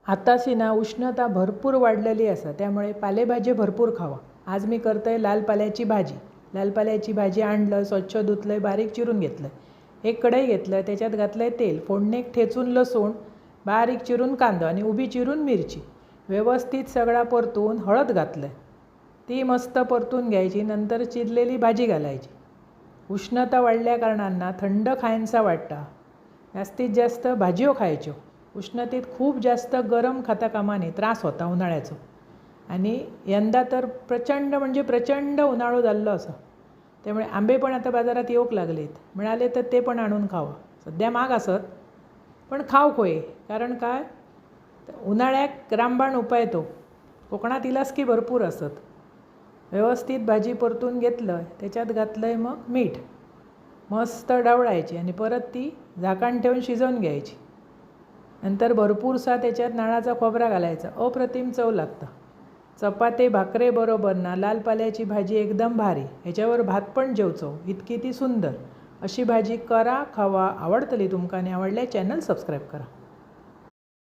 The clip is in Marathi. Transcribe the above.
आताशी ना उष्णता भरपूर वाढलेली असा, त्यामुळे पालेभाजी भरपूर खावा। आज मी करतोय लाल पाल्याची भाजी। लाल पाल्याची भाजी आणलं, स्वच्छ धुतलंय, बारीक चिरून घेतलं। एक कढई घेतलं, त्याच्यात घातलंय तेल, फोडणीत ठेचून लसूण, बारीक चिरून कांदा आणि उभी चिरून मिरची, व्यवस्थित सगळा परतून हळद घातलं, ती मस्त परतून घ्यायची। नंतर चिरलेली भाजी घालायची। उष्णता वाढल्या कारणांना थंड खायचा वाटता, जास्तीत जास्त भाज्यो खायच्यो। उष्णतेत खूप जास्त गरम खाता कामा नये, त्रास होता उन्हाळ्याचो। आणि यंदा तर प्रचंड म्हणजे प्रचंड उन्हाळो जाल्लो असा, त्यामुळे आंबे पण आता बाजारात येऊक लागलेत। मिळाले तर ते पण आणून खावा। सध्या महाग असत, पण खाव खोये, कारण काय उन्हाळ्याक रामबाण उपाय तो। कोकणात इलासकी भरपूर असत। व्यवस्थित भाजी परतून घेतलं, त्याच्यात घातलंय मग मीठ, मस्त ढवळायची आणि परत ती झाकण ठेवून शिजवून घ्यायची। नंतर भरपूरसा त्याच्यात नारळाचा खोबरा घालायचा, अप्रतिम चव लागतं। चपाती भाकरे बरोबर ना लाल पाल्याची भाजी एकदम भारी। ह्याच्यावर भात पण जेवचो, इतकी ती सुंदर। अशी भाजी करा, खावा, आवडतली तुमका आणि आवडल्या चॅनल सबस्क्राईब करा।